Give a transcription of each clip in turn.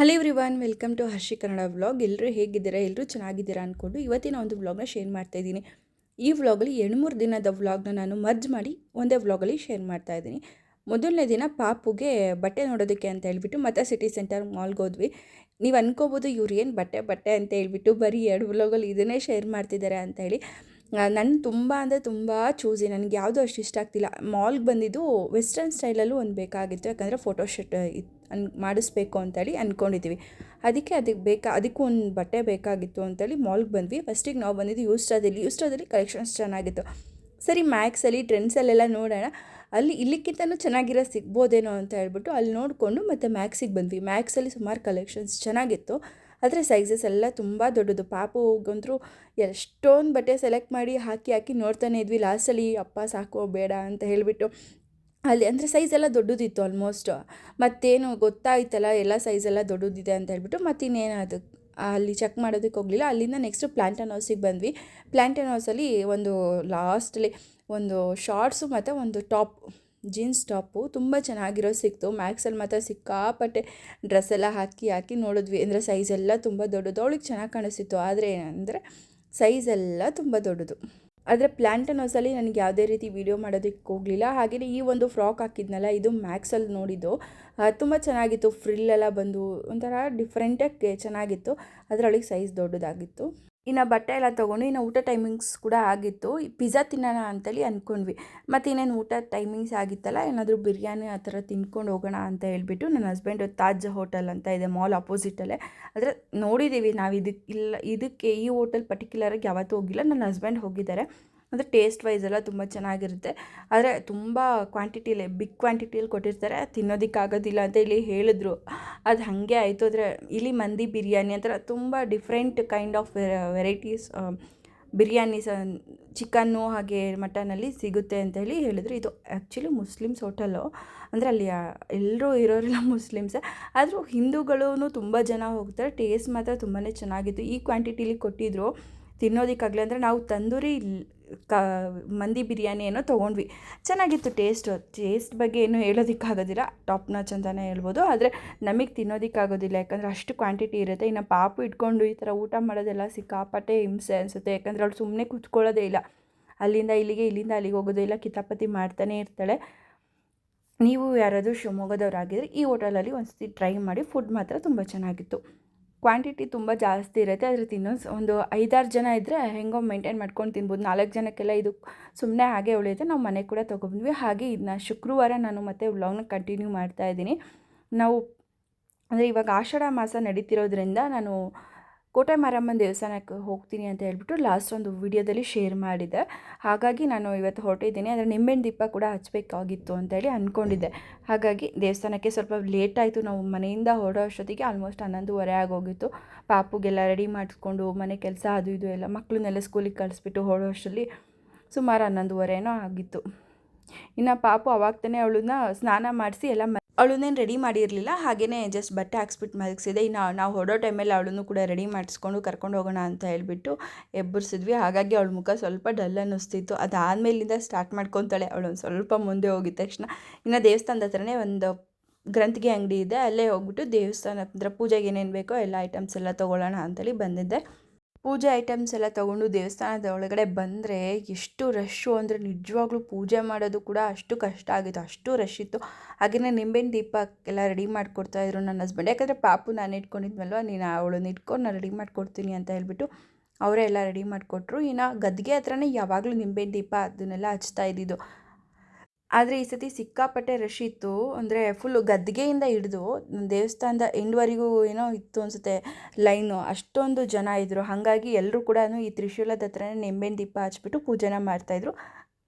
Hello everyone, welcome to Harshi Kannada vlog. ಎಲ್ಲರೂ ಹೇಗಿದ್ದೀರಾ? ಎಲ್ಲರೂ ಚೆನ್ನಾಗಿದ್ದೀರಾ ಅಂದ್ಕೊಂಡು ಇವತ್ತಿನ ಒಂದು ವ್ಲಾಗ್ನ ಶೇರ್ ಮಾಡ್ತಾಯಿದ್ದೀನಿ. ಈ ವ್ಲಾಗಲ್ಲಿ 2-3 ದಿನದ ವ್ಲಾಗ್ನ ನಾನು ಮರ್ಜ್ ಮಾಡಿ ಒಂದೇ ವ್ಲಾಗಲ್ಲಿ ಶೇರ್ ಮಾಡ್ತಾಯಿದ್ದೀನಿ. ಮೊದಲನೇ ದಿನ ಪಾಪುಗೆ ಬಟ್ಟೆ ನೋಡೋದಕ್ಕೆ ಅಂತ ಹೇಳ್ಬಿಟ್ಟು ಮತ್ತೆ ಸಿಟಿ ಸೆಂಟರ್ ಮಾಲ್ಗೆ ಹೋದ್ವಿ. ನೀವು ಅನ್ಕೋಬೋದು ಇವ್ರು ಏನು ಬಟ್ಟೆ ಅಂತ ಹೇಳ್ಬಿಟ್ಟು ಬರೀ 2 ವ್ಲಾಗಲ್ಲಿ ಇದನ್ನೇ ಶೇರ್ ಮಾಡ್ತಿದ್ದಾರೆ ಅಂತ ಹೇಳಿ. ನನ್ನ ತುಂಬ ಅಂದರೆ ತುಂಬ ಚೂಸಿ, ನನಗೆ ಯಾವುದೂ ಅಷ್ಟು ಇಷ್ಟ ಆಗ್ತಿಲ್ಲ. ಮಾಲ್ಗೆ ಬಂದಿದ್ದು ವೆಸ್ಟರ್ನ್ ಸ್ಟೈಲಲ್ಲೂ ಒಂದು ಬೇಕಾಗಿತ್ತು, ಯಾಕಂದರೆ ಫೋಟೋಶೂಟ್ ಮಾಡಿಸ್ಬೇಕು ಅಂತೇಳಿ ಅಂದ್ಕೊಂಡಿದ್ದೀವಿ. ಅದಕ್ಕೂ ಒಂದು ಬಟ್ಟೆ ಬೇಕಾಗಿತ್ತು ಅಂತೇಳಿ ಮಾಲ್ಗೆ ಬಂದ್ವಿ. ಫಸ್ಟಿಗೆ ನಾವು ಬಂದಿದ್ದು ಯೂಸ್ಟ್ರಾದಲ್ಲಿ ಕಲೆಕ್ಷನ್ಸ್ ಚೆನ್ನಾಗಿತ್ತು. ಸರಿ, ಮ್ಯಾಕ್ಸಲ್ಲಿ ಟ್ರೆಂಡ್ಸಲ್ಲೆಲ್ಲ ನೋಡೋಣ, ಅಲ್ಲಿ ಇಲ್ಲಿಕ್ಕಿಂತಲೂ ಚೆನ್ನಾಗಿರೋ ಸಿಗ್ಬೋದೇನೋ ಅಂತ ಹೇಳ್ಬಿಟ್ಟು ಅಲ್ಲಿ ನೋಡಿಕೊಂಡು ಮತ್ತೆ ಮ್ಯಾಕ್ಸಿಗೆ ಬಂದ್ವಿ. ಮ್ಯಾಕ್ಸಲ್ಲಿ ಸುಮಾರು ಕಲೆಕ್ಷನ್ಸ್ ಚೆನ್ನಾಗಿತ್ತು, ಆದರೆ ಸೈಜಸ್ ಎಲ್ಲ ತುಂಬ ದೊಡ್ಡದು. ಪಾಪುಗಂತೂ ಎಷ್ಟೊಂದು ಬಟ್ಟೆ ಸೆಲೆಕ್ಟ್ ಮಾಡಿ ಹಾಕಿ ನೋಡ್ತಾನೆ ಇದ್ವಿ. ಲಾಸ್ಟಲ್ಲಿ ಅಪ್ಪ ಸಾಕು ಬೇಡ ಅಂತ ಹೇಳಿಬಿಟ್ಟು ಅಲ್ಲಿ ಅಂದರೆ ಸೈಜ್ ಎಲ್ಲ ದೊಡ್ಡದಿತ್ತು ಆಲ್ಮೋಸ್ಟ್. ಮತ್ತೇನು ಗೊತ್ತಾಯ್ತಲ್ಲ ಎಲ್ಲ ಸೈಜೆಲ್ಲ ದೊಡ್ಡದಿದೆ ಅಂತ ಹೇಳ್ಬಿಟ್ಟು ಮತ್ತಿನ್ನೇನು ಅದು ಅಲ್ಲಿ ಚೆಕ್ ಮಾಡೋದಕ್ಕೆ ಹೋಗಲಿಲ್ಲ. ಅಲ್ಲಿಂದ ನೆಕ್ಸ್ಟು ಪ್ಲ್ಯಾಂಟನ್ ಹೌಸಿಗೆ ಬಂದ್ವಿ. ಪ್ಲ್ಯಾಂಟನ್ ಹೌಸಲ್ಲಿ ಒಂದು ಲಾಸ್ಟಲ್ಲಿ ಒಂದು ಶಾರ್ಟ್ಸು ಮತ್ತು ಒಂದು ಜೀನ್ಸ್ ಟಾಪು ತುಂಬ ಚೆನ್ನಾಗಿರೋ ಸಿಕ್ತು. ಮ್ಯಾಕ್ಸಲ್ಲಿ ಮಾತ್ರ ಸಿಕ್ಕಾಪಟ್ಟೆ ಡ್ರೆಸ್ ಎಲ್ಲ ಹಾಕಿ ನೋಡಿದ್ವಿ. ಅಂದರೆ ಸೈಜೆಲ್ಲ ತುಂಬ ದೊಡ್ಡದು. ಅವಳಿಗೆ ಚೆನ್ನಾಗಿ ಕಾಣಿಸ್ತಿತ್ತು, ಆದರೆ ಏನಂದರೆ ಸೈಜೆಲ್ಲ ತುಂಬ ದೊಡ್ಡದು. ಆದರೆ ಪ್ಲ್ಯಾಂಟನ್ ಹೌಸಲ್ಲಿ ನನಗೆ ಯಾವುದೇ ರೀತಿ ವೀಡಿಯೋ ಮಾಡೋದಕ್ಕೆ ಹೋಗಲಿಲ್ಲ. ಹಾಗೆಯೇ ಈ ಒಂದು ಫ್ರಾಕ್ ಹಾಕಿದ್ನಲ್ಲ, ಇದು ಮ್ಯಾಕ್ಸಲ್ಲಿ ನೋಡಿದ್ದು. ತುಂಬ ಚೆನ್ನಾಗಿತ್ತು. ಫ್ರಿಲ್ಲೆಲ್ಲ ಬಂದು ಒಂಥರ ಡಿಫ್ರೆಂಟಾಗಿ ಚೆನ್ನಾಗಿತ್ತು, ಅದರೊಳಗೆ ಸೈಜ್ ದೊಡ್ಡದಾಗಿತ್ತು. ಇನ್ನು ಬಟ್ಟೆ ಎಲ್ಲ ತೊಗೊಂಡು ಇನ್ನು ಊಟ ಟೈಮಿಂಗ್ಸ್ ಕೂಡ ಆಗಿತ್ತು. ಪಿಜ್ಜಾ ತಿನ್ನೋಣ ಅಂತೇಳಿ ಅಂದ್ಕೊಂಡ್ವಿ. ಮತ್ತು ಇನ್ನೇನು ಊಟ ಟೈಮಿಂಗ್ಸ್ ಆಗಿತ್ತಲ್ಲ, ಏನಾದರೂ ಬಿರಿಯಾನಿ ಆ ಥರ ತಿನ್ಕೊಂಡು ಹೋಗೋಣ ಅಂತ ಹೇಳ್ಬಿಟ್ಟು ನನ್ನ ಹಸ್ಬೆಂಡು ತಾಜ್ ಹೋಟೆಲ್ ಅಂತ ಇದೆ ಮಾಲ್ ಅಪೋಸಿಟಲ್ಲೇ. ಆದರೆ ನೋಡಿದ್ದೀವಿ ನಾವು ಇದಕ್ಕೆ ಈ ಹೋಟೆಲ್ ಪರ್ಟಿಕ್ಯುಲರಾಗಿ ಯಾವತ್ತೂ ಹೋಗಿಲ್ಲ. ನನ್ನ ಹಸ್ಬೆಂಡ್ ಹೋಗಿದ್ದಾರೆ. ಅಂದರೆ ಟೇಸ್ಟ್ ವೈಸ್ ಎಲ್ಲ ತುಂಬ ಚೆನ್ನಾಗಿರುತ್ತೆ, ಆದರೆ ತುಂಬ ಬಿಗ್ ಕ್ವಾಂಟಿಟಿಯಲ್ಲಿ ಕೊಟ್ಟಿರ್ತಾರೆ, ತಿನ್ನೋದಕ್ಕಾಗೋದಿಲ್ಲ ಅಂತ ಇಲ್ಲಿ ಹೇಳಿದ್ರು. ಅದು ಹಾಗೆ ಆಯಿತು. ಆದರೆ ಇಲ್ಲಿ ಮಂದಿ ಬಿರಿಯಾನಿ ಅಂತ ತುಂಬ different kind of varieties biryanis, chicken ಹಾಗೆ ಮಟನಲ್ಲಿ ಸಿಗುತ್ತೆ ಅಂತ ಹೇಳಿದ್ರು. ಇದು ಆ್ಯಕ್ಚುಲಿ ಮುಸ್ಲಿಮ್ಸ್ ಹೋಟೆಲು, ಅಂದರೆ ಅಲ್ಲಿ ಎಲ್ಲರೂ ಇರೋರೆಲ್ಲ ಮುಸ್ಲಿಮ್ಸೇ, ಆದರೂ ಹಿಂದೂಗಳೂ ತುಂಬ ಜನ ಹೋಗ್ತಾರೆ. ಟೇಸ್ಟ್ ಮಾತ್ರ ತುಂಬಾ ಚೆನ್ನಾಗಿತ್ತು. ಈ ಕ್ವಾಂಟಿಟಿಲಿ ಕೊಟ್ಟಿದ್ರು ತಿನ್ನೋದಕ್ಕಾಗಲಿ. ಅಂದರೆ ನಾವು ತಂದೂರಿ ಮಂದಿ ಬಿರಿಯಾನಿ ಏನೋ ತೊಗೊಂಡ್ವಿ. ಚೆನ್ನಾಗಿತ್ತು ಟೇಸ್ಟ್ ಬಗ್ಗೆ ಏನು ಹೇಳೋದಕ್ಕಾಗೋದಿಲ್ಲ, ಟಾಪ್ ನಾಚ್ ಅಂತಲೇ ಹೇಳ್ಬೋದು. ಆದರೆ ನಮಗೆ ತಿನ್ನೋದಕ್ಕಾಗೋದಿಲ್ಲ, ಯಾಕಂದರೆ ಅಷ್ಟು ಕ್ವಾಂಟಿಟಿ ಇರುತ್ತೆ. ಇನ್ನು ಪಾಪು ಇಟ್ಕೊಂಡು ಈ ಥರ ಊಟ ಮಾಡೋದೆಲ್ಲ ಸಿಕ್ಕಾಪಟ್ಟೆ ಹಿಂಸೆ ಅನಿಸುತ್ತೆ, ಯಾಕಂದರೆ ಅವಳು ಸುಮ್ಮನೆ ಕೂತ್ಕೊಳ್ಳೋದೇ ಇಲ್ಲ. ಅಲ್ಲಿಂದ ಇಲ್ಲಿಂದ ಅಲ್ಲಿಗೆ ಹೋಗೋದೇ ಇಲ್ಲ, ಕಿತಾಪತಿ ಮಾಡ್ತಾನೆ ಇರ್ತಾಳೆ. ನೀವು ಯಾರಾದರೂ ಶಿವಮೊಗ್ಗದವರಾಗಿದ್ದರೆ ಈ ಹೋಟೆಲಲ್ಲಿ ಒಂದು ಸತಿ ಟ್ರೈ ಮಾಡಿ. ಫುಡ್ ಮಾತ್ರ ತುಂಬ ಚೆನ್ನಾಗಿತ್ತು. ಕ್ವಾಂಟಿಟಿ ತುಂಬ ಜಾಸ್ತಿ ಇರುತ್ತೆ, ಆದರೆ ಒಂದು 5-6 ಜನ ಇದ್ದರೆ ಹೆಂಗೋ ಮೇಂಟೈನ್ ಮಾಡ್ಕೊಂಡು ತಿನ್ಬೋದು. 4 ಜನಕ್ಕೆಲ್ಲ ಇದು ಸುಮ್ಮನೆ ಹಾಗೆ ಉಳಿಯುತ್ತೆ. ನಾವು ಮನೆಗೆ ಕೂಡ ತೊಗೊಂಡ್ವಿ. ಹಾಗೆ ಇದನ್ನ ಶುಕ್ರವಾರ ನಾನು ಮತ್ತೆ ವ್ಲಾಗ್ನ ಕಂಟಿನ್ಯೂ ಮಾಡ್ತಾಯಿದ್ದೀನಿ. ನಾವು ಅಂದರೆ ಇವಾಗ ಆಷಾಢ ಮಾಸ ನಡೀತಿರೋದ್ರಿಂದ ನಾನು ಕೋಟೆ ಮಾರಮ್ಮನ ದೇವಸ್ಥಾನಕ್ಕೆ ಹೋಗ್ತೀನಿ ಅಂತ ಹೇಳ್ಬಿಟ್ಟು ಲಾಸ್ಟ್ ಒಂದು ವಿಡಿಯೋದಲ್ಲಿ ಶೇರ್ ಮಾಡಿದ್ದೆ. ಹಾಗಾಗಿ ನಾನು ಇವತ್ತು ಹೊರಟಿದ್ದೀನಿ. ಆದರೆ ನಿಂಬೆಹಣ್ಣು ದೀಪ ಕೂಡ ಹಚ್ಚಬೇಕಾಗಿತ್ತು ಅಂತೇಳಿ ಅಂದ್ಕೊಂಡಿದ್ದೆ. ಹಾಗಾಗಿ ದೇವಸ್ಥಾನಕ್ಕೆ ಸ್ವಲ್ಪ ಲೇಟ್ ಆಯಿತು. ನಾವು ಮನೆಯಿಂದ ಹೊರಡೋ ಅಷ್ಟೊತ್ತಿಗೆ ಆಲ್ಮೋಸ್ಟ್ 11:30 ಆಗೋಗಿತ್ತು. ಪಾಪುಗೆಲ್ಲ ರೆಡಿ ಮಾಡಿಸ್ಕೊಂಡು ಮನೆ ಕೆಲಸ ಅದು ಇದು ಎಲ್ಲ ಮಕ್ಕಳನ್ನೆಲ್ಲ ಸ್ಕೂಲಿಗೆ ಕಳಿಸ್ಬಿಟ್ಟು ಹೊರಡೋ ಅಷ್ಟರಲ್ಲಿ ಸುಮಾರು 11:30 ಆಗಿತ್ತು. ಇನ್ನು ಪಾಪು ಅವಾಗ ತಾನೇ ಅವಳನ್ನ ಸ್ನಾನ ಮಾಡಿಸಿ ಎಲ್ಲ ಅವಳನ್ನೇನು ರೆಡಿ ಮಾಡಿರಲಿಲ್ಲ, ಹಾಗೆಯೇ ಜಸ್ಟ್ ಬಟ್ಟೆ ಹಾಕ್ಸ್ಬಿಟ್ಟು ಮಲಗಿಸಿದೆ. ಇನ್ನು ನಾವು ಹೊರಡೋ ಟೈಮಲ್ಲಿ ಅವಳನ್ನು ಕೂಡ ರೆಡಿ ಮಾಡಿಸ್ಕೊಂಡು ಕರ್ಕೊಂಡು ಹೋಗೋಣ ಅಂತ ಹೇಳ್ಬಿಟ್ಟು ಎಬ್ಬರಿಸಿದ್ವಿ. ಹಾಗಾಗಿ ಅವಳ ಮುಖ ಸ್ವಲ್ಪ ಡಲ್ ಅನ್ನಿಸ್ತಿತ್ತು. ಅದಾದಮೇಲಿಂದ ಸ್ಟಾರ್ಟ್ ಮಾಡ್ಕೊತಾಳೆ ಅವಳು ಸ್ವಲ್ಪ ಮುಂದೆ ಹೋಗಿದ ತಕ್ಷಣ. ಇನ್ನು ದೇವಸ್ಥಾನದ ಹತ್ರನೇ ಒಂದು ಗ್ರಂಥಿಗೆ ಅಂಗಡಿ ಇದೆ, ಅಲ್ಲೇ ಹೋಗ್ಬಿಟ್ಟು ದೇವಸ್ಥಾನ ಅಂದರೆ ಪೂಜೆಗೆ ಏನೇನು ಬೇಕೋ ಎಲ್ಲ ಐಟಮ್ಸ್ ಎಲ್ಲ ತೊಗೊಳ್ಳೋಣ ಅಂತೇಳಿ ಬಂದಿದ್ದೆ. ಪೂಜೆ ಐಟಮ್ಸ್ ಎಲ್ಲ ತೊಗೊಂಡು ದೇವಸ್ಥಾನದ ಒಳಗಡೆ ಬಂದರೆ ಎಷ್ಟು ರಶ್ಶು ಅಂದರೆ ನಿಜವಾಗ್ಲೂ ಪೂಜೆ ಮಾಡೋದು ಕೂಡ ಅಷ್ಟು ಕಷ್ಟ ಆಗಿತ್ತು, ಅಷ್ಟು ರಶ್ ಇತ್ತು. ಹಾಗೆಯೇ ನಿಂಬೆಹಣ್ಣು ದೀಪಕ್ಕೆಲ್ಲ ರೆಡಿ ಮಾಡಿಕೊಡ್ತಾಯಿದ್ರು ನನ್ನ ಹಸ್ಬೆಂಡ್. ಯಾಕಂದರೆ ಪಾಪು ನಾನು ಇಟ್ಕೊಂಡಿದ್ವಲ್ವ, ನೀನು ಅವಳನ್ನ ಇಟ್ಕೊಂಡು ನಾನು ರೆಡಿ ಮಾಡಿಕೊಡ್ತೀನಿ ಅಂತ ಹೇಳ್ಬಿಟ್ಟು ಅವರೇ ಎಲ್ಲ ರೆಡಿ ಮಾಡಿಕೊಟ್ರು. ಇನ್ನು ಗದ್ಗೆ ಹತ್ರನೇ ಯಾವಾಗಲೂ ನಿಂಬೆಹಣ್ಣು ದೀಪ ಅದನ್ನೆಲ್ಲ ಹಚ್ತಾ ಇದ್ದಿದ್ದು. ಆದರೆ ಈ ಸತಿ ಸಿಕ್ಕಾಪಟ್ಟೆ ರಶ್ ಇತ್ತು. ಅಂದರೆ ಫುಲ್ಲು ಗದ್ಗೆಯಿಂದ ಹಿಡಿದು ದೇವಸ್ಥಾನದ ಎಂಡ್ವರೆಗೂ ಏನೋ ಇತ್ತು ಅನಿಸುತ್ತೆ ಲೈನು, ಅಷ್ಟೊಂದು ಜನ ಇದ್ದರು. ಹಾಗಾಗಿ ಎಲ್ಲರೂ ಕೂಡ ಈ ತ್ರಿಶೂಲದ ಹತ್ರನೇ ನಿಂಬೆಹಣ್ಣು ದೀಪ ಹಚ್ಬಿಟ್ಟು ಪೂಜೆನ ಮಾಡ್ತಾಯಿದ್ರು.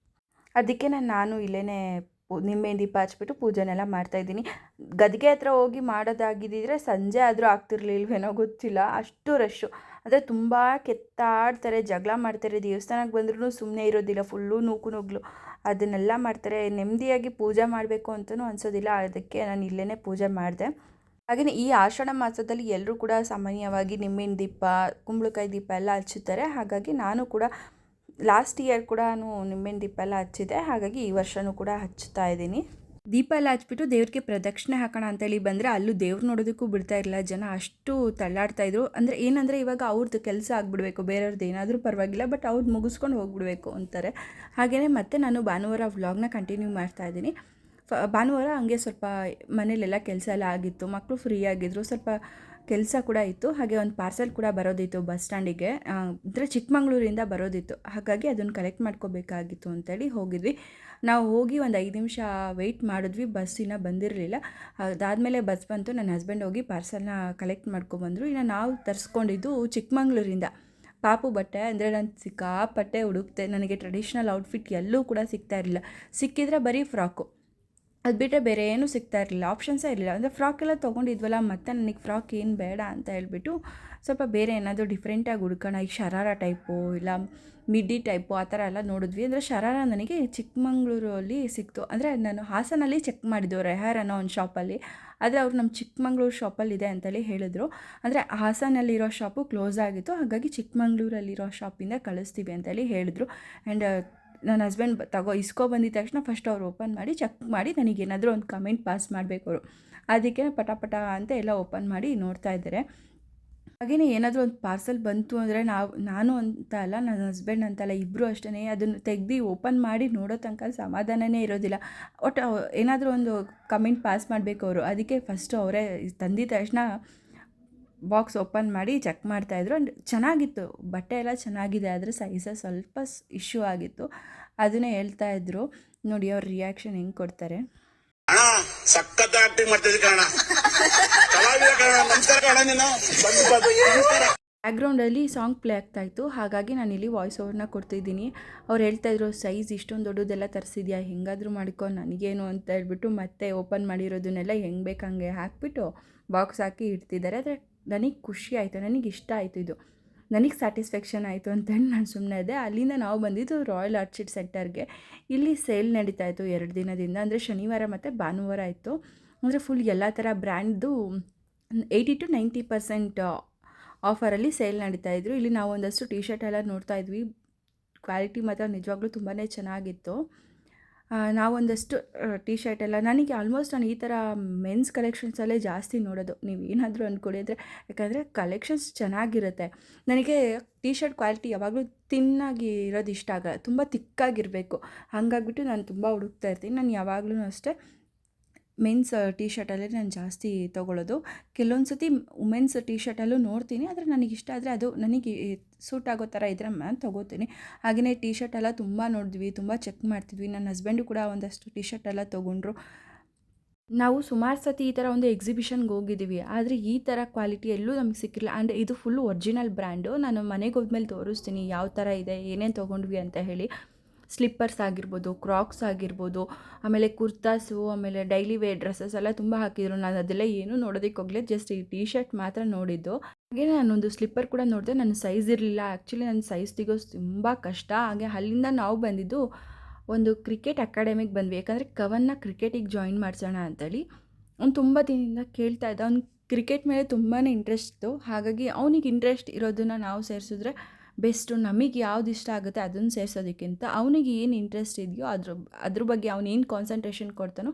ಅದಕ್ಕೆ ನಾನು ಇಲ್ಲೇ ನಿಂಬೆಹಣ್ಣು ದೀಪ ಹಚ್ಬಿಟ್ಟು ಪೂಜೆನೆಲ್ಲ ಮಾಡ್ತಾಯಿದ್ದೀನಿ. ಗದ್ಗೆ ಹತ್ರ ಹೋಗಿ ಮಾಡೋದಾಗಿದ್ದಿದ್ರೆ ಸಂಜೆ ಆದರೂ ಆಗ್ತಿರ್ಲಿಲ್ವೇನೋ ಗೊತ್ತಿಲ್ಲ, ಅಷ್ಟು ರಶ್ಶು. ಅಂದರೆ ತುಂಬ ಕೆತ್ತಾಡ್ತಾರೆ, ಜಗಳ ಮಾಡ್ತಾರೆ. ದೇವಸ್ಥಾನಕ್ಕೆ ಬಂದ್ರೂ ಸುಮ್ಮನೆ ಇರೋದಿಲ್ಲ, ಫುಲ್ಲು ನೂಕು ಅದನ್ನೆಲ್ಲ ಮಾಡ್ತಾರೆ. ನೆಮ್ಮದಿಯಾಗಿ ಪೂಜೆ ಮಾಡಬೇಕು ಅಂತಲೂ ಅನಿಸೋದಿಲ್ಲ. ಅದಕ್ಕೆ ನಾನು ಇಲ್ಲೇ ಪೂಜೆ ಮಾಡಿದೆ. ಹಾಗೆಯೇ ಈ ಆಷಾಢ ಮಾಸದಲ್ಲಿ ಎಲ್ಲರೂ ಕೂಡ ಸಾಮಾನ್ಯವಾಗಿ ನಿಂಬೆಹಣ್ಣು ದೀಪ, ಕುಂಬಳಕಾಯಿ ದೀಪ ಎಲ್ಲ ಹಚ್ಚುತ್ತಾರೆ. ಹಾಗಾಗಿ ನಾನು ಕೂಡ ಲಾಸ್ಟ್ ಇಯರ್ ಕೂಡ ನಿಂಬೆಹಣ್ಣು ದೀಪ ಎಲ್ಲ ಹಚ್ಚಿದೆ. ಹಾಗಾಗಿ ಈ ವರ್ಷವೂ ಕೂಡ ಹಚ್ತಾ ಇದ್ದೀನಿ. ದೀಪ ಎಲ್ಲ ಹಚ್ಬಿಟ್ಟು ದೇವ್ರಿಗೆ ಪ್ರದಕ್ಷಿಣೆ ಹಾಕೋಣ ಅಂತೇಳಿ ಬಂದರೆ ಅಲ್ಲೂ ದೇವ್ರು ನೋಡೋದಕ್ಕೂ ಬಿಡ್ತಾ ಇರಲಿಲ್ಲ ಜನ, ಅಷ್ಟು ತಳ್ಳಾಡ್ತಾಯಿದ್ರು. ಅಂದರೆ ಏನಂದರೆ ಇವಾಗ ಅವ್ರದ್ದು ಕೆಲಸ ಆಗಿಬಿಡ್ಬೇಕು, ಬೇರೆಯವ್ರದ್ದು ಏನಾದರೂ ಪರವಾಗಿಲ್ಲ, ಬಟ್ ಅವ್ರು ಮುಗಿಸ್ಕೊಂಡು ಹೋಗ್ಬಿಡ್ಬೇಕು ಅಂತಾರೆ. ಹಾಗೆಯೇ ಮತ್ತೆ ನಾನು ಭಾನುವಾರ ವ್ಲಾಗ್ನ ಕಂಟಿನ್ಯೂ ಮಾಡ್ತಾಯಿದ್ದೀನಿ. ಭಾನುವಾರ ಹಂಗೆ ಸ್ವಲ್ಪ ಮನೇಲೆಲ್ಲ ಕೆಲಸ ಎಲ್ಲ ಆಗಿತ್ತು, ಮಕ್ಕಳು ಫ್ರೀ ಆಗಿದ್ದರು, ಸ್ವಲ್ಪ ಕೆಲಸ ಕೂಡ ಇತ್ತು. ಹಾಗೆ ಒಂದು ಪಾರ್ಸೆಲ್ ಕೂಡ ಬರೋದಿತ್ತು ಬಸ್ ಸ್ಟ್ಯಾಂಡಿಗೆ, ಅಂದರೆ ಚಿಕ್ಕಮಂಗ್ಳೂರಿಂದ ಬರೋದಿತ್ತು. ಹಾಗಾಗಿ ಅದನ್ನು ಕಲೆಕ್ಟ್ ಮಾಡ್ಕೋಬೇಕಾಗಿತ್ತು ಅಂತೇಳಿ ಹೋಗಿದ್ವಿ. ನಾವು ಹೋಗಿ ಒಂದು 5 ನಿಮಿಷ ವೆಯ್ಟ್ ಮಾಡಿದ್ವಿ, ಬಸ್ಸಿನ ಬಂದಿರಲಿಲ್ಲ. ಅದಾದಮೇಲೆ ಬಸ್ ಬಂತು, ನನ್ನ ಹಸ್ಬೆಂಡ್ ಹೋಗಿ ಪಾರ್ಸೆಲ್ನ ಕಲೆಕ್ಟ್ ಮಾಡ್ಕೊಬಂದರು. ಇನ್ನು ನಾವು ತರಿಸ್ಕೊಂಡಿದ್ದು ಚಿಕ್ಕಮಂಗ್ಳೂರಿಂದ ಪಾಪು ಬಟ್ಟೆ. ಅಂದರೆ ನಾನು ಸಿಕ್ಕಾಪಟ್ಟೆ ಹುಡುಕ್ತೆ, ನನಗೆ ಟ್ರೆಡಿಷ್ನಲ್ ಔಟ್ಫಿಟ್ ಎಲ್ಲೂ ಕೂಡ ಸಿಗ್ತಾ ಇರಲಿಲ್ಲ. ಸಿಕ್ಕಿದ್ರೆ ಬರೀ ಫ್ರಾಕು, ಅದು ಬಿಟ್ಟರೆ ಬೇರೆ ಏನೂ ಸಿಗ್ತಾ ಇರಲಿಲ್ಲ, ಆಪ್ಷನ್ಸೇ ಇರಲಿಲ್ಲ. ಅಂದರೆ ಫ್ರಾಕ್ ಎಲ್ಲ ತೊಗೊಂಡಿದ್ವಲ್ಲ, ಮತ್ತು ನನಗೆ ಫ್ರಾಕ್ ಏನು ಬೇಡ ಅಂತ ಹೇಳ್ಬಿಟ್ಟು ಸ್ವಲ್ಪ ಬೇರೆ ಏನಾದರೂ ಡಿಫ್ರೆಂಟಾಗಿ ಹುಡ್ಕೋಣ, ಈಗ ಶರಾರ ಟೈಪು ಇಲ್ಲ ಮಿಡ್ಡಿ ಟೈಪು ಆ ಥರ ಎಲ್ಲ ನೋಡಿದ್ವಿ. ಅಂದರೆ ಶರಾರ ನನಗೆ ಚಿಕ್ಕಮಂಗ್ಳೂರಲ್ಲಿ ಸಿಕ್ತು. ಅಂದರೆ ನಾನು ಹಾಸನಲ್ಲಿ ಚೆಕ್ ಮಾಡಿದ್ದು ರೆಹಾರ್ ಅನ್ನೋ ಒಂದು ಶಾಪಲ್ಲಿ, ಆದರೆ ಅವ್ರು ನಮ್ಮ ಚಿಕ್ಕಮಂಗ್ಳೂರು ಶಾಪಲ್ಲಿದೆ ಅಂತೇಳಿ ಹೇಳಿದ್ರು. ಅಂದರೆ ಹಾಸನಲ್ಲಿರೋ ಶಾಪು ಕ್ಲೋಸ್ ಆಗಿತ್ತು, ಹಾಗಾಗಿ ಚಿಕ್ಕಮಂಗ್ಳೂರಲ್ಲಿರೋ ಶಾಪಿಂದ ಕಳಿಸ್ತೀವಿ ಅಂತೇಳಿ ಹೇಳಿದ್ರು. ಆ್ಯಂಡ್ ನನ್ನ ಹಸ್ಬೆಂಡ್ ಬಂದಿದ್ದ ತಕ್ಷಣ ಫಸ್ಟ್ ಅವ್ರು ಓಪನ್ ಮಾಡಿ ಚೆಕ್ ಮಾಡಿ ನನಗೇನಾದರೂ ಒಂದು ಕಮೆಂಟ್ ಪಾಸ್ ಮಾಡಬೇಕು ಅವರು. ಅದಕ್ಕೆ ಪಟ ಅಂತ ಎಲ್ಲ ಓಪನ್ ಮಾಡಿ ನೋಡ್ತಾ ಇದ್ದಾರೆ. ಹಾಗೆಯೇ ಏನಾದರೂ ಒಂದು ಪಾರ್ಸೆಲ್ ಬಂತು ಅಂದರೆ ನಾನು ಅಂತ ಅಲ್ಲ, ನನ್ನ ಹಸ್ಬೆಂಡ್ ಅಂತಲ್ಲ, ಇಬ್ಬರು ಅಷ್ಟೇ ಅದನ್ನು ತೆಗ್ದು ಓಪನ್ ಮಾಡಿ ನೋಡೋ ತನಕ ಸಮಾಧಾನವೇ ಇರೋದಿಲ್ಲ. ಒಟ್ಟು ಏನಾದರೂ ಒಂದು ಕಮೆಂಟ್ ಪಾಸ್ ಮಾಡಬೇಕು ಅವರು. ಅದಕ್ಕೆ ಫಸ್ಟು ಅವರೇ ತಂದಿದ್ದ ತಕ್ಷಣ ಬಾಕ್ಸ್ ಓಪನ್ ಮಾಡಿ ಚೆಕ್ ಮಾಡ್ತಾಯಿದ್ರು. ಆ್ಯಂಡ್ ಚೆನ್ನಾಗಿತ್ತು, ಬಟ್ಟೆ ಎಲ್ಲ ಚೆನ್ನಾಗಿದೆ, ಆದರೆ ಸೈಜಸ್ ಸ್ವಲ್ಪ ಇಶ್ಯೂ ಆಗಿತ್ತು. ಅದನ್ನೇ ಹೇಳ್ತಾಯಿದ್ರು. ನೋಡಿ ಅವ್ರ ರಿಯಾಕ್ಷನ್ ಹೆಂಗೆ ಕೊಡ್ತಾರೆ. ಬ್ಯಾಕ್ಗ್ರೌಂಡಲ್ಲಿ ಸಾಂಗ್ ಪ್ಲೇ ಆಗ್ತಾಯಿತ್ತು, ಹಾಗಾಗಿ ನಾನು ಇಲ್ಲಿ ವಾಯ್ಸ್ ಓವರ್ನ ಕೊಡ್ತಿದ್ದೀನಿ. ಅವ್ರು ಹೇಳ್ತಾಯಿದ್ರು ಸೈಜ್ ಇಷ್ಟೊಂದು ದೊಡ್ಡದೆಲ್ಲ ತರಿಸಿದ್ಯಾ, ಹೆಂಗಾದರೂ ಮಾಡ್ಕೊ, ನನಗೇನು ಅಂತ ಹೇಳ್ಬಿಟ್ಟು ಮತ್ತೆ ಓಪನ್ ಮಾಡಿರೋದನ್ನೆಲ್ಲ ಹೆಂಗೆ ಬೇಕು ಹಂಗೆ ಹಾಕಿಬಿಟ್ಟು ಬಾಕ್ಸ್ ಹಾಕಿ ಇಡ್ತಿದ್ದಾರೆ. ಆದರೆ ನನಗೆ ಖುಷಿ ಆಯಿತು, ನನಗೆ ಇಷ್ಟ ಆಯಿತು, ಇದು ನನಗೆ ಸ್ಯಾಟಿಸ್ಫ್ಯಾಕ್ಷನ್ ಆಯಿತು ಅಂತೇಳಿ ನಾನು ಸುಮ್ಮನೆ ಇದ್ದೆ. ಅಲ್ಲಿಂದ ನಾವು ಬಂದಿದ್ದು ರಾಯಲ್ ಆರ್ಚಿಡ್ ಸೆಂಟರ್ಗೆ. ಇಲ್ಲಿ ಸೇಲ್ ನಡೀತಾ ಇತ್ತು 2 ದಿನದಿಂದ, ಅಂದರೆ ಶನಿವಾರ ಮತ್ತು ಭಾನುವಾರ ಇತ್ತು. ಅಂದರೆ ಫುಲ್ ಎಲ್ಲ ಥರ ಬ್ರ್ಯಾಂಡ್ದು 80 to 90% ಆಫರಲ್ಲಿ ಸೇಲ್ ನಡೀತಾಯಿದ್ರು. ಇಲ್ಲಿ ನಾವು ಒಂದಷ್ಟು ಟಿ ಶರ್ಟ್ ಎಲ್ಲ ನೋಡ್ತಾ ಇದ್ವಿ, ಕ್ವಾಲಿಟಿ ಮಾತ್ರ ನಿಜವಾಗ್ಲೂ ತುಂಬಾ ಚೆನ್ನಾಗಿತ್ತು. ನಾವೊಂದಷ್ಟು ಟಿ ಶರ್ಟ್ ಎಲ್ಲ, ನನಗೆ ಆಲ್ಮೋಸ್ಟ್ ನಾನು ಈ ಥರ ಮೆನ್ಸ್ ಕಲೆಕ್ಷನ್ಸಲ್ಲೇ ಜಾಸ್ತಿ ನೋಡೋದು, ನೀವು ಏನಾದರೂ ಅಂದ್ಕೊಳ್ಳಿ. ಅಂದರೆ ಯಾಕಂದರೆ ಕಲೆಕ್ಷನ್ಸ್ ಚೆನ್ನಾಗಿರುತ್ತೆ. ನನಗೆ ಟಿ ಶರ್ಟ್ ಕ್ವಾಲಿಟಿ ಯಾವಾಗಲೂ ತಿನ್ನಾಗಿ ಇರೋದು ಇಷ್ಟ ಆಗಲ್ಲ, ತುಂಬ ತಿಕ್ಕಾಗಿರಬೇಕು. ಹಾಗಾಗ್ಬಿಟ್ಟು ನಾನು ತುಂಬ ಹುಡುಕ್ತಾ ಇರ್ತೀನಿ. ನಾನು ಯಾವಾಗಲೂ ಅಷ್ಟೇ ಮೆನ್ಸ್ ಟಿ ಶರ್ಟಲ್ಲೇ ನಾನು ಜಾಸ್ತಿ ತೊಗೊಳ್ಳೋದು. ಕೆಲವೊಂದು ಸತಿ ವುಮೆನ್ಸ್ ಟಿ ಶರ್ಟಲ್ಲೂ ನೋಡ್ತೀನಿ, ಆದರೆ ನನಗಿಷ್ಟ ಆದರೆ ಅದು ನನಗೆ ಸೂಟ್ ಆಗೋ ಥರ ಇದ್ದರೆ ನಾನು ತೊಗೋತೀನಿ. ಹಾಗೆಯೇ ಟಿ ಶರ್ಟ್ ಎಲ್ಲ ತುಂಬ ನೋಡಿದ್ವಿ, ತುಂಬ ಚೆಕ್ ಮಾಡ್ತಿದ್ವಿ. ನನ್ನ ಹಸ್ಬೆಂಡು ಕೂಡ ಒಂದಷ್ಟು ಟಿ ಶರ್ಟ್ ಎಲ್ಲ ತೊಗೊಂಡ್ರು. ನಾವು ಸುಮಾರು ಸತಿ ಈ ಥರ ಒಂದು ಎಕ್ಸಿಬಿಷನ್ಗೆ ಹೋಗಿದ್ದೀವಿ, ಆದರೆ ಈ ಥರ ಕ್ವಾಲಿಟಿ ಎಲ್ಲೂ ನಮಗೆ ಸಿಕ್ಕಿಲ್ಲ. ಆ್ಯಂಡ್ ಇದು ಫುಲ್ಲು ಒರಿಜಿನಲ್ ಬ್ರ್ಯಾಂಡು. ನಾನು ಮನೆಗೆ ಹೋದ್ಮೇಲೆ ತೋರಿಸ್ತೀನಿ ಯಾವ ಥರ ಇದೆ, ಏನೇನು ತೊಗೊಂಡ್ವಿ ಅಂತ ಹೇಳಿ. ಸ್ಲಿಪ್ಪರ್ಸ್ ಆಗಿರ್ಬೋದು, ಕ್ರಾಕ್ಸ್ ಆಗಿರ್ಬೋದು, ಆಮೇಲೆ ಕುರ್ತಾಸು, ಆಮೇಲೆ ಡೈಲಿ ವೇರ್ ಡ್ರೆಸ್ಸಸ್ ಎಲ್ಲ ತುಂಬ ಹಾಕಿದ್ರು. ನಾನು ಅದೆಲ್ಲ ಏನೂ ನೋಡೋದಕ್ಕೆ ಹೋಗಲಿಲ್ಲ, ಜಸ್ಟ್ ಈ ಟಿ ಶರ್ಟ್ ಮಾತ್ರ ನೋಡಿದ್ದು. ಹಾಗೆ ನಾನೊಂದು ಸ್ಲಿಪ್ಪರ್ ಕೂಡ ನೋಡಿದೆ, ನನ್ನ ಸೈಜ್ ಇರಲಿಲ್ಲ. ಆ್ಯಕ್ಚುಲಿ ನನ್ನ ಸೈಜ್ ತೆಗೋದು ತುಂಬ ಕಷ್ಟ. ಹಾಗೆ ಅಲ್ಲಿಂದ ನಾವು ಬಂದಿದ್ದು ಒಂದು ಕ್ರಿಕೆಟ್ ಅಕಾಡೆಮಿಗೆ ಬಂದ್ವಿ, ಯಾಕಂದರೆ ಕವನ್ನ ಕ್ರಿಕೆಟಿಗೆ ಜಾಯಿನ್ ಮಾಡಿಸೋಣ ಅಂತೇಳಿ. ಅವ್ನು ತುಂಬ ದಿನದಿಂದ ಕೇಳ್ತಾ ಇದ್ದ, ಅವ್ನು ಕ್ರಿಕೆಟ್ ಮೇಲೆ ತುಂಬಾ ಇಂಟ್ರೆಸ್ಟ್ ಇತ್ತು. ಹಾಗಾಗಿ ಅವನಿಗೆ ಇಂಟ್ರೆಸ್ಟ್ ಇರೋದನ್ನು ನಾವು ಸೇರಿಸಿದ್ರೆ ಬೆಸ್ಟು. ನಮಗೆ ಯಾವ್ದು ಇಷ್ಟ ಆಗುತ್ತೆ ಅದನ್ನು ಸೇರಿಸೋದಕ್ಕಿಂತ ಅವನಿಗೆ ಏನು ಇಂಟ್ರೆಸ್ಟ್ ಇದೆಯೋ ಅದ್ರ ಬಗ್ಗೆ ಅವನು ಏನು ಕಾನ್ಸಂಟ್ರೇಷನ್ ಕೊಡ್ತಾನೋ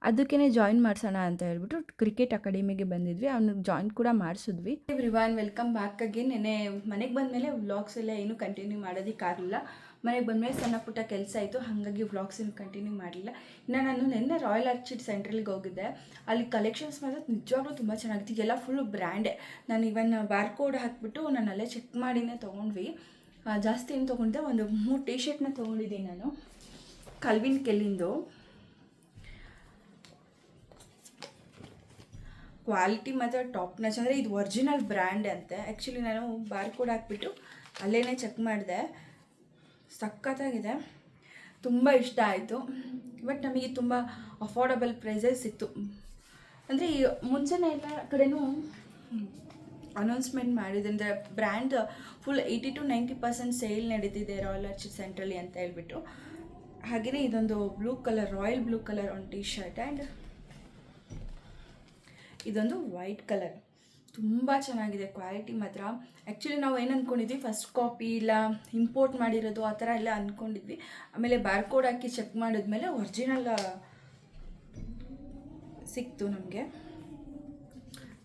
ಅದಕ್ಕೇ ಜಾಯಿನ್ ಮಾಡಿಸೋಣ ಅಂತ ಹೇಳ್ಬಿಟ್ಟು ಕ್ರಿಕೆಟ್ ಅಕಾಡೆಮಿಗೆ ಬಂದಿದ್ವಿ. ಅವ್ನಿಗೆ ಜಾಯಿನ್ ಕೂಡ ಮಾಡಿಸಿದ್ವಿ. Everyone, welcome back again. ನೆನ್ನೆ ಮನೆಗೆ ಬಂದಮೇಲೆ ವ್ಲಾಗ್ಸ್ ಎಲ್ಲ ಏನೂ ಕಂಟಿನ್ಯೂ ಮಾಡೋದಕ್ಕಾಗಲಿಲ್ಲ. ಮನೆಗೆ ಬಂದಮೇಲೆ ಸಣ್ಣ ಪುಟ್ಟ ಕೆಲಸ ಆಯಿತು, ಹಾಗಾಗಿ ವ್ಲಾಗ್ಸನ್ನು ಕಂಟಿನ್ಯೂ ಮಾಡಲಿಲ್ಲ. ಇನ್ನು ನಾನು ನಿನ್ನೆ ರಾಯಲ್ ಆರ್ಚಿಡ್ ಸೆಂಟ್ರಲ್ಗೆ ಹೋಗಿದ್ದೆ. ಅಲ್ಲಿ ಕಲೆಕ್ಷನ್ಸ್ ಮಾತ್ರ ನಿಜವಾಗ್ಲೂ ತುಂಬ ಚೆನ್ನಾಗಿತ್ತು, ಎಲ್ಲ ಫುಲ್ಲು ಬ್ರ್ಯಾಂಡೆ. ನಾನು ಇವನ್ ಬಾರ್ಕೋಡ್ ಹಾಕಿಬಿಟ್ಟು ನಾನು ಅಲ್ಲೇ ಚೆಕ್ ಮಾಡಿನೇ ತೊಗೊಂಡ್ವಿ. ಜಾಸ್ತಿ ಏನು ತೊಗೊಂಡೆ, ಒಂದು 3 ಟಿ ಶರ್ಟ್ನ ತೊಗೊಂಡಿದ್ದೀನಿ ನಾನು, ಕಲ್ವಿನ್ ಕೆಲ್ಲಿಂದು. ಕ್ವಾಲಿಟಿ ಮಾತ್ರ ಟಾಪ್ ನಾಚ್. ಅಂದರೆ ಇದು ಒರಿಜಿನಲ್ ಬ್ರ್ಯಾಂಡ್ ಅಂತೆ. ಆ್ಯಕ್ಚುಲಿ ನಾನು ಬಾರ್ಕೋಡ್ ಹಾಕ್ಬಿಟ್ಟು ಅಲ್ಲೇ ಚೆಕ್ ಮಾಡಿದೆ, ಸಖತ್ತಾಗಿದೆ, ತುಂಬ ಇಷ್ಟ ಆಯಿತು. ಬಟ್ ನಮಗೆ ತುಂಬ ಅಫೋರ್ಡಬಲ್ ಪ್ರೈಸಸ್ ಸಿಕ್ತು. ಅಂದರೆ ಈ ಮುಂಚೆನೇ ಎಲ್ಲ ಕಡೆನೂ ಅನೌನ್ಸ್ಮೆಂಟ್ ಮಾಡಿದೆ, ಅಂದರೆ ಬ್ರ್ಯಾಂಡ್ ಫುಲ್ 80 to 90% ಸೇಲ್ ನಡೀತಿದೆ ರಾಯಲ್ ಆರ್ಚಿಡ್ ಸೆಂಟ್ರಲ್ಲಿ ಅಂತ ಹೇಳ್ಬಿಟ್ಟು. ಹಾಗೆಯೇ ಇದೊಂದು blue colour, royal blue colour ಒಂದು ಟಿ ಶರ್ಟ್, ಆ್ಯಂಡ್ ಇದೊಂದು ವೈಟ್ ಕಲರ್. ತುಂಬ ಚೆನ್ನಾಗಿದೆ ಕ್ವಾಲಿಟಿ ಮಾತ್ರ. ಆ್ಯಕ್ಚುಲಿ ನಾವು ಏನು ಅಂದ್ಕೊಂಡಿದ್ವಿ, ಫಸ್ಟ್ ಕಾಪಿ ಇಲ್ಲ ಇಂಪೋರ್ಟ್ ಮಾಡಿರೋದು ಆ ಥರ ಎಲ್ಲ ಅಂದ್ಕೊಂಡಿದ್ವಿ. ಆಮೇಲೆ ಬಾರ್ಕೋಡ್ ಹಾಕಿ ಚೆಕ್ ಮಾಡಿದ್ಮೇಲೆ ಒರಿಜಿನಲ್ ಸಿಕ್ತು ನಮಗೆ.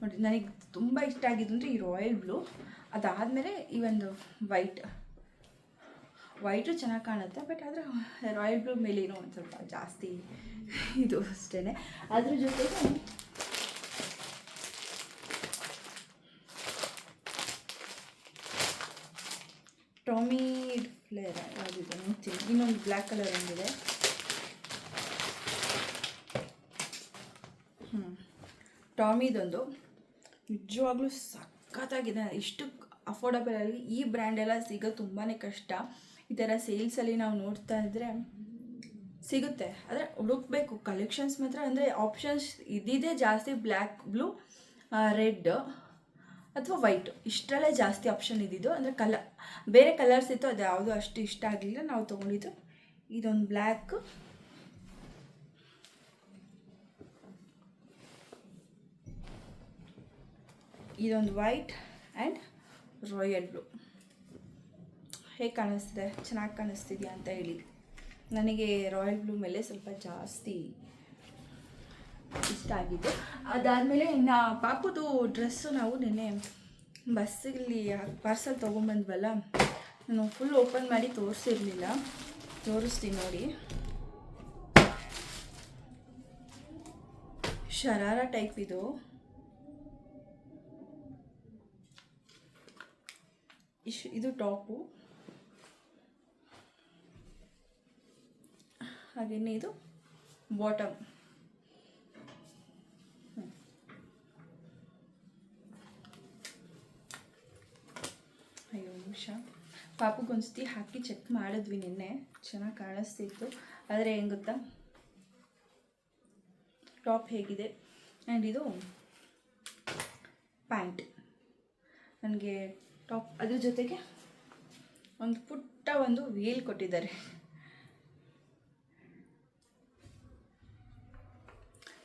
ನೋಡಿ, ನನಗೆ ತುಂಬ ಇಷ್ಟ ಆಗಿದ್ದು ಅಂದರೆ ಈ ರಾಯಲ್ ಬ್ಲೂ, ಅದಾದಮೇಲೆ ಈ ಒಂದು ವೈಟು ಚೆನ್ನಾಗಿ ಕಾಣುತ್ತೆ. ಬಟ್ ಆದರೆ ರಾಯಲ್ ಬ್ಲೂ ಮೇಲೇನೋ ಒಂದು ಸ್ವಲ್ಪ ಜಾಸ್ತಿ ಇದು ಅಷ್ಟೇ. ಅದ್ರ ಜೊತೆಗೆ ಟಾಮಿ ಫ್ಲೇರ್ ಯಾವುದಿದೆ ನೋಡ್ತೀನಿ. ಇನ್ನೊಂದು ಬ್ಲ್ಯಾಕ್ ಕಲರ್ ಒಂದಿದೆ. ಟಾಮಿದೊಂದು ನಿಜವಾಗ್ಲೂ ಸಖತ್ತಾಗಿದೆ. ಇಷ್ಟು ಅಫೋರ್ಡಬಲಲ್ಲಿ ಈ ಬ್ರ್ಯಾಂಡೆಲ್ಲ ಸಿಗೋದು ತುಂಬಾ ಕಷ್ಟ. ಈ ಥರ ಸೇಲ್ಸಲ್ಲಿ ನಾವು ನೋಡ್ತಾ ಇದ್ದರೆ ಸಿಗುತ್ತೆ, ಆದರೆ ಹುಡುಕಬೇಕು. ಕಲೆಕ್ಷನ್ಸ್ ಮಾತ್ರ ಅಂದರೆ ಆಪ್ಷನ್ಸ್ ಇದ್ದಿದ್ದೇ ಜಾಸ್ತಿ, ಬ್ಲ್ಯಾಕ್, ಬ್ಲೂ, ರೆಡ್ ಅಥವಾ ವೈಟು, ಇಷ್ಟರಲ್ಲೇ ಜಾಸ್ತಿ ಆಪ್ಷನ್ ಇದ್ದಿದ್ದು. ಅಂದರೆ ಬೇರೆ ಕಲರ್ಸ್ ಇತ್ತು, ಅದು ಯಾವುದೂ ಅಷ್ಟು ಇಷ್ಟ ಆಗಲಿಲ್ಲ. ನಾವು ತೊಗೊಂಡಿದ್ದು ಇದೊಂದು ಬ್ಲ್ಯಾಕ್, ಇದೊಂದು ವೈಟ್ ಆ್ಯಂಡ್ ರಾಯಲ್ ಬ್ಲೂ. ಹೇಗೆ ಕಾಣಿಸ್ತಿದೆ, ಚೆನ್ನಾಗಿ ಕಾಣಿಸ್ತಿದೆಯಾ ಅಂತ ಹೇಳಿ. ನನಗೆ ರಾಯಲ್ ಬ್ಲೂ ಮೇಲೆ ಸ್ವಲ್ಪ ಜಾಸ್ತಿ ಇಷ್ಟ ಆಗಿದ್ದು. ಅದಾದಮೇಲೆ ಇನ್ನು ಪಾಪುದು ಡ್ರೆಸ್ಸು ನಾವು ನಿನ್ನೆ ಬಸ್ಸಲ್ಲಿ ಪಾರ್ಸಲ್ ತೊಗೊಂಬಂದ್ವಲ್ಲ, ನಾನು ಫುಲ್ ಓಪನ್ ಮಾಡಿ ತೋರಿಸಿರಲಿಲ್ಲ. ತೋರಿಸ್ತೀನಿ ನೋಡಿ. ಶರಾರ ಟೈಪ್ ಇದು. ಇದು ಟಾಪು, ಹಾಗೆಯೇ ಇದು ಬಾಟಮ್. ನಿಮಿಷ ಪಾಪುಗೊಂದ್ಸತಿ ಹಾಕಿ ಚೆಕ್ ಮಾಡಿದ್ವಿ ನಿನ್ನೆ, ಚೆನ್ನಾಗಿ ಕಾಣಿಸ್ತಿತ್ತು. ಆದರೆ ಏನು ಗೊತ್ತಾ, ಟಾಪ್ ಹೇಗಿದೆ ಆ್ಯಂಡ್ ಇದು ಪ್ಯಾಂಟ್. ನನಗೆ ಟಾಪ್ ಅದ್ರ ಜೊತೆಗೆ ಒಂದು ಪುಟ್ಟ ಒಂದು ವೇಲ್ ಕೊಟ್ಟಿದ್ದಾರೆ.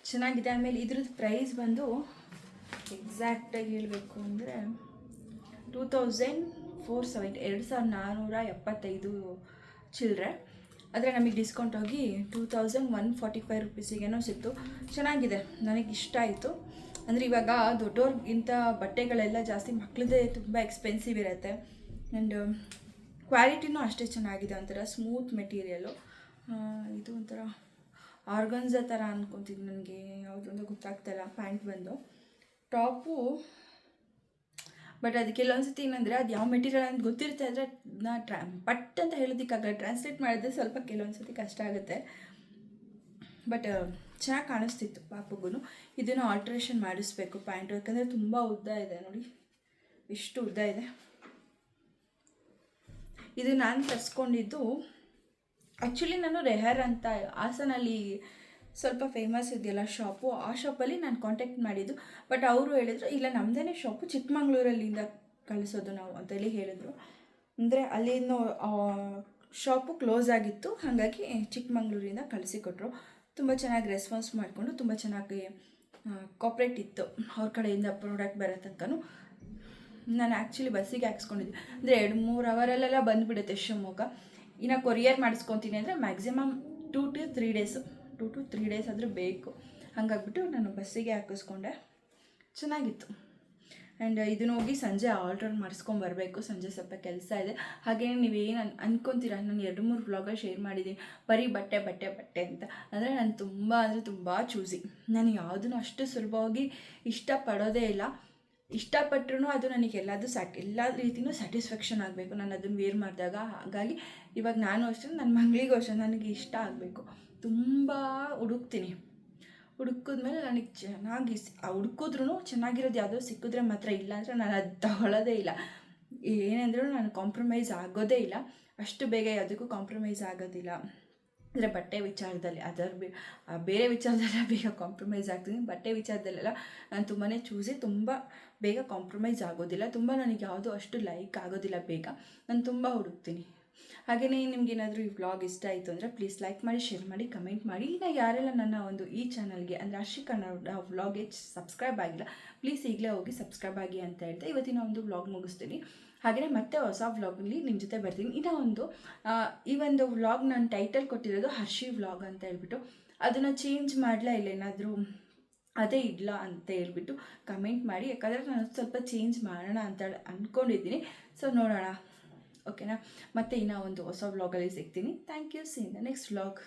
ಚೆನ್ನಾಗಿದೆ. ಆಮೇಲೆ ಇದ್ರದ್ದು ಪ್ರೈಸ್ ಬಂದು ಎಕ್ಸಾಕ್ಟಾಗಿ ಹೇಳಬೇಕು ಅಂದರೆ 2470, 2475 ಚಿಲ್ಲರೆ. ಆದರೆ ನಮಗೆ ಡಿಸ್ಕೌಂಟ್ ಹೋಗಿ 2145 ರುಪೀಸಿಗೇನೋ ಸಿಕ್ತು. ಚೆನ್ನಾಗಿದೆ, ನನಗೆ ಇಷ್ಟ ಆಯಿತು. ಅಂದರೆ ಇವಾಗ ದೊಡ್ಡವ್ರಿಗಿಂತ ಬಟ್ಟೆಗಳೆಲ್ಲ ಜಾಸ್ತಿ ಮಕ್ಕಳದೇ ತುಂಬ ಎಕ್ಸ್ಪೆನ್ಸಿವ್ ಇರುತ್ತೆ. ಆ್ಯಂಡ್ ಕ್ವಾಲಿಟಿನೂ ಅಷ್ಟೇ ಚೆನ್ನಾಗಿದೆ. ಒಂಥರ ಸ್ಮೂತ್ ಮೆಟೀರಿಯಲು. ಇದು ಒಂಥರ ಆರ್ಗನ್ಸ ಥರ ಅನ್ಕೊತೀನಿ, ನನಗೆ ಯಾವುದೊಂದು ಗೊತ್ತಾಗ್ತಾಯಿಲ್ಲ. ಪ್ಯಾಂಟ್ ಬಂದು ಟಾಪು, ಬಟ್ ಅದಕ್ಕೆ ಕೆಲವೊಂದ್ಸತಿ ಏನಂದರೆ ಅದು ಯಾವ ಮೆಟೀರಿಯಲ್ ಅಂತ ಗೊತ್ತಿರ್ತಾ ಇದ್ದರೆ ಪಟ್ ಅಂತ ಹೇಳೋದಕ್ಕಾಗಲ್ಲ. ಟ್ರಾನ್ಸ್ಲೇಟ್ ಮಾಡಿದ್ರೆ ಸ್ವಲ್ಪ ಕೆಲವೊಂದ್ಸತಿ ಕಷ್ಟ ಆಗುತ್ತೆ. ಬಟ್ ಚೆನ್ನಾಗಿ ಕಾಣಿಸ್ತಿತ್ತು ಪಾಪುಗೂ. ಇದನ್ನು ಆಲ್ಟ್ರೇಷನ್ ಮಾಡಿಸ್ಬೇಕು ಪ್ಯಾಂಟು, ಯಾಕಂದರೆ ತುಂಬ ಉದ್ದ ಇದೆ ನೋಡಿ, ಇಷ್ಟು ಉದ್ದ ಇದೆ. ಇದು ನಾನು ತರಿಸ್ಕೊಂಡಿದ್ದು ಆ್ಯಕ್ಚುಲಿ ನಾನು ರೆಹರ್ ಅಂತ ಹಾಸನಲ್ಲಿ ಸ್ವಲ್ಪ ಫೇಮಸ್ ಇದೆಯಲ್ಲ ಶಾಪು, ಆ ಶಾಪಲ್ಲಿ ನಾನು ಕಾಂಟ್ಯಾಕ್ಟ್ ಮಾಡಿದ್ದು. ಬಟ್ ಅವರು ಹೇಳಿದರು ಇಲ್ಲ ನಮ್ಮದೇ ಶಾಪು ಚಿಕ್ಕಮಂಗ್ಳೂರಲ್ಲಿಂದ ಕಳಿಸೋದು ನಾವು ಅಂತೇಳಿ ಹೇಳಿದರು. ಅಂದರೆ ಅಲ್ಲಿಂದ ಶಾಪು ಕ್ಲೋಸ್ ಆಗಿತ್ತು, ಹಾಗಾಗಿ ಚಿಕ್ಕಮಂಗ್ಳೂರಿಂದ ಕಳಿಸಿಕೊಟ್ರು. ತುಂಬ ಚೆನ್ನಾಗಿ ರೆಸ್ಪಾನ್ಸ್ ಮಾಡಿಕೊಂಡು ತುಂಬ ಚೆನ್ನಾಗಿ ಕೋಪ್ರೇಟ್ ಇತ್ತು ಅವ್ರ ಕಡೆಯಿಂದ. ಪ್ರಾಡಕ್ಟ್ ಬರೋ ತನಕನೂ ನಾನು ಆ್ಯಕ್ಚುಲಿ ಬಸ್ಸಿಗೆ ಹಾಕ್ಸ್ಕೊಂಡಿದ್ದೆ. ಅಂದರೆ 2-3 ಅವರಲ್ಲೆಲ್ಲ ಬಂದುಬಿಡುತ್ತೆ ಶಿವಮೊಗ್ಗ. ಇನ್ನು ಕೊರಿಯರ್ ಮಾಡಿಸ್ಕೊತೀನಿ ಅಂದರೆ ಮ್ಯಾಕ್ಸಿಮಮ್ 2 to 3 ಡೇಸ್ ಆದರೂ ಬೇಕು. ಹಾಗಾಗ್ಬಿಟ್ಟು ನಾನು ಬಸ್ಸಿಗೆ ಹಾಕಿಸ್ಕೊಂಡೆ. ಚೆನ್ನಾಗಿತ್ತು. ಆ್ಯಂಡ್ ಇದನ್ನು ಹೋಗಿ ಸಂಜೆ ಆರ್ಡರ್ ಮಾಡಿಸ್ಕೊಂಬರ್ಬೇಕು. ಸಂಜೆ ಸ್ವಲ್ಪ ಕೆಲಸ ಇದೆ. ಹಾಗೇ ನೀವೇನು ಅನ್ಕೊತೀರಾ, ನಾನು 2-3 ವ್ಲಾಗಲ್ಲಿ ಶೇರ್ ಮಾಡಿದ್ದೀನಿ ಬರೀ ಬಟ್ಟೆ ಅಂತ. ಅಂದರೆ ನಾನು ತುಂಬ ಚೂಸಿ. ನಾನು ಯಾವುದನ್ನು ಅಷ್ಟು ಸುಲಭವಾಗಿ ಇಷ್ಟಪಡೋದೇ ಇಲ್ಲ. ಇಷ್ಟಪಟ್ಟರೂ ಅದು ನನಗೆ ಎಲ್ಲ ರೀತಿಯೂ ಸ್ಯಾಟಿಸ್ಫ್ಯಾಕ್ಷನ್ ಆಗಬೇಕು ನಾನು ಅದನ್ನು ವೇರ್ ಮಾಡಿದಾಗ. ಹಾಗಾಗಿ ಇವಾಗ ನಾನು ಅಷ್ಟೇ, ನನ್ನ ಮಗಳಿಗೂ ಅಷ್ಟೇ, ನನಗೆ ಇಷ್ಟ ಆಗಬೇಕು. ತುಂಬ ಹುಡುಕ್ತೀನಿ. ಹುಡುಕಿದ್ಮೇಲೆ ನನಗೆ ಚೆನ್ನಾಗಿ ಹುಡುಕಿದ್ರೂ ಚೆನ್ನಾಗಿರೋದು ಯಾವುದೋ ಸಿಕ್ಕಿದ್ರೆ ಮಾತ್ರ, ಇಲ್ಲ ಅಂದರೆ ನಾನು ಅದು ತಗೊಳ್ಳೋದೇ ಇಲ್ಲ. ಏನಂದ್ರೂ ನಾನು ಕಾಂಪ್ರಮೈಸ್ ಆಗೋದೇ ಇಲ್ಲ. ಅಷ್ಟು ಬೇಗ ಯಾವುದಕ್ಕೂ ಕಾಂಪ್ರಮೈಸ್ ಆಗೋದಿಲ್ಲ. ಅಂದರೆ ಬಟ್ಟೆ ವಿಚಾರದಲ್ಲಿ ಬೇರೆ ವಿಚಾರದಲ್ಲ ಬೇಗ ಕಾಂಪ್ರಮೈಸ್ ಆಗ್ತೀನಿ. ಬಟ್ಟೆ ವಿಚಾರದಲ್ಲೆಲ್ಲ ನಾನು ತುಂಬಾ ಚೂಸಿ, ತುಂಬ ಬೇಗ ಕಾಂಪ್ರಮೈಸ್ ಆಗೋದಿಲ್ಲ. ತುಂಬ ನನಗೆ ಯಾವುದೂ ಅಷ್ಟು ಲೈಕ್ ಆಗೋದಿಲ್ಲ ಬೇಗ. ನಾನು ತುಂಬ ಹುಡುಕ್ತೀನಿ. ಹಾಗೆಯೇ ನಿಮಗೇನಾದರೂ ಈ ವ್ಲಾಗ್ ಇಷ್ಟ ಆಯಿತು ಅಂದರೆ ಪ್ಲೀಸ್ ಲೈಕ್ ಮಾಡಿ, ಶೇರ್ ಮಾಡಿ, ಕಮೆಂಟ್ ಮಾಡಿ. ಈಗ ಯಾರೆಲ್ಲ ನನ್ನ ಈ ಚಾನಲ್ಗೆ ಅಂದರೆ ಹರ್ಷಿ ಕನ್ನಡ ವ್ಲಾಗ್ಗೆ ಸಬ್ಸ್ಕ್ರೈಬ್ ಆಗಿಲ್ಲ, ಪ್ಲೀಸ್ ಈಗಲೇ ಹೋಗಿ ಸಬ್ಸ್ಕ್ರೈಬ್ ಆಗಿ ಅಂತ ಹೇಳ್ತಾ ಇವತ್ತಿನ ಒಂದು ವ್ಲಾಗ್ ಮುಗಿಸ್ತೀನಿ. ಹಾಗೆಯೇ ಮತ್ತೆ ಹೊಸ ವ್ಲಾಗಲ್ಲಿ ನಿಮ್ಮ ಜೊತೆ ಬರ್ತೀನಿ. ಇನ್ನೂ ಈ ಒಂದು ವ್ಲಾಗ್ ನಾನು ಟೈಟಲ್ ಕೊಟ್ಟಿರೋದು ಹರ್ಷಿ ವ್ಲಾಗ್ ಅಂತ ಹೇಳ್ಬಿಟ್ಟು. ಅದನ್ನು ಚೇಂಜ್ ಮಾಡಲೇ ಇಲ್ಲ, ಏನಾದರೂ ಅದೇ ಇಲ್ಲ ಅಂತ ಹೇಳ್ಬಿಟ್ಟು ಕಮೆಂಟ್ ಮಾಡಿ. ಯಾಕಂದರೆ ನಾನು ಸ್ವಲ್ಪ ಚೇಂಜ್ ಮಾಡೋಣ ಅಂತ ಅಂದ್ಕೊಂಡಿದ್ದೀನಿ. ಸೊ ನೋಡೋಣ, ಓಕೆನಾ. ಮತ್ತು ಇನ್ನೂ ಒಂದು ಹೊಸ ವ್ಲಾಗಲ್ಲಿ ಸಿಗ್ತೀನಿ. Thank you. See in the next vlog.